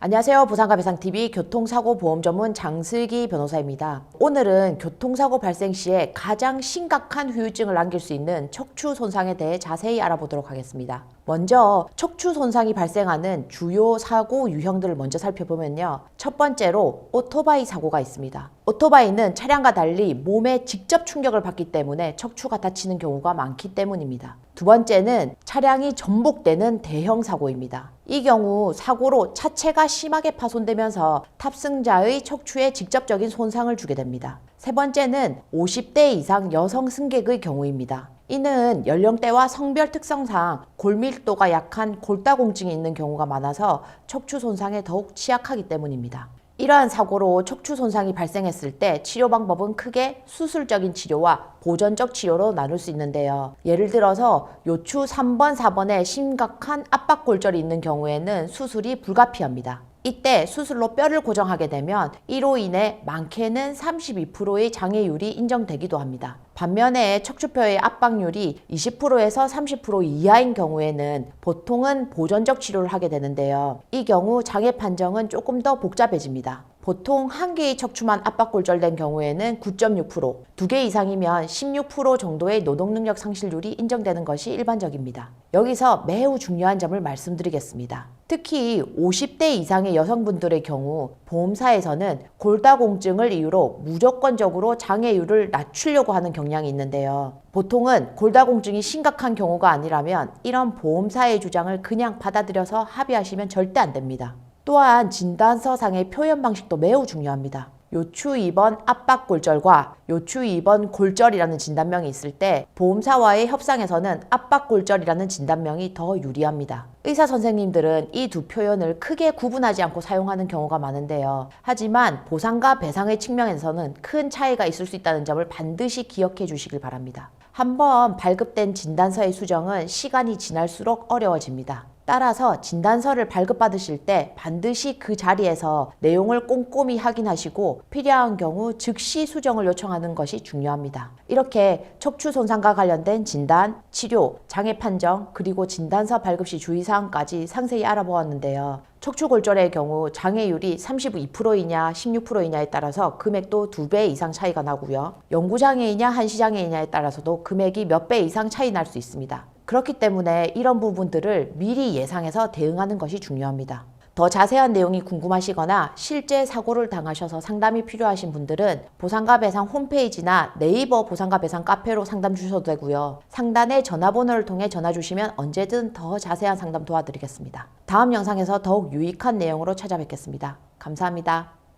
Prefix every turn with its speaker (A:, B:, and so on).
A: 안녕하세요. 부산가 배상TV 교통사고 보험 전문 장슬기 변호사입니다. 오늘은 교통사고 발생 시에 가장 심각한 후유증을 남길 수 있는 척추 손상에 대해 자세히 알아보도록 하겠습니다. 먼저 척추 손상이 발생하는 주요 사고 유형들을 먼저 살펴보면요. 첫 번째로 오토바이 사고가 있습니다. 오토바이는 차량과 달리 몸에 직접 충격을 받기 때문에 척추가 다치는 경우가 많기 때문입니다. 두 번째는 차량이 전복되는 대형 사고입니다. 이 경우 사고로 차체가 심하게 파손되면서 탑승자의 척추에 직접적인 손상을 주게 됩니다. 세 번째는 50대 이상 여성 승객의 경우입니다. 이는 연령대와 성별 특성상 골밀도가 약한 골다공증이 있는 경우가 많아서 척추 손상에 더욱 취약하기 때문입니다. 이러한 사고로 척추 손상이 발생했을 때 치료 방법은 크게 수술적인 치료와 보전적 치료로 나눌 수 있는데요. 예를 들어서 요추 3번, 4번에 심각한 압박골절이 있는 경우에는 수술이 불가피합니다. 이때 수술로 뼈를 고정하게 되면 이로 인해 많게는 32%의 장애율이 인정되기도 합니다. 반면에 척추뼈의 압박률이 20%에서 30% 이하인 경우에는 보통은 보전적 치료를 하게 되는데요. 이 경우 장애 판정은 조금 더 복잡해집니다. 보통 한 개의 척추만 압박골절된 경우에는 9.6%, 두 개 이상이면 16% 정도의 노동능력 상실률이 인정되는 것이 일반적입니다. 여기서 매우 중요한 점을 말씀드리겠습니다. 특히 50대 이상의 여성분들의 경우 보험사에서는 골다공증을 이유로 무조건적으로 장애율을 낮추려고 하는 경향이 있는데요. 보통은 골다공증이 심각한 경우가 아니라면 이런 보험사의 주장을 그냥 받아들여서 합의하시면 절대 안 됩니다. 또한 진단서상의 표현 방식도 매우 중요합니다. 요추 2번 압박골절과 요추 2번 골절이라는 진단명이 있을 때 보험사와의 협상에서는 압박골절이라는 진단명이 더 유리합니다. 의사 선생님들은 이 두 표현을 크게 구분하지 않고 사용하는 경우가 많은데요. 하지만 보상과 배상의 측면에서는 큰 차이가 있을 수 있다는 점을 반드시 기억해 주시길 바랍니다. 한번 발급된 진단서의 수정은 시간이 지날수록 어려워집니다. 따라서 진단서를 발급받으실 때 반드시 그 자리에서 내용을 꼼꼼히 확인하시고 필요한 경우 즉시 수정을 요청하는 것이 중요합니다. 이렇게 척추 손상과 관련된 진단, 치료, 장애 판정, 그리고 진단서 발급 시 주의사항까지 상세히 알아보았는데요. 척추골절의 경우 장애율이 32%이냐 16%이냐에 따라서 금액도 2배 이상 차이가 나고요. 영구장애이냐 한시장애이냐에 따라서도 금액이 몇 배 이상 차이 날 수 있습니다. 그렇기 때문에 이런 부분들을 미리 예상해서 대응하는 것이 중요합니다. 더 자세한 내용이 궁금하시거나 실제 사고를 당하셔서 상담이 필요하신 분들은 보상가 배상 홈페이지나 네이버 보상가 배상 카페로 상담 주셔도 되고요. 상단의 전화번호를 통해 전화 주시면 언제든 더 자세한 상담 도와드리겠습니다. 다음 영상에서 더욱 유익한 내용으로 찾아뵙겠습니다. 감사합니다.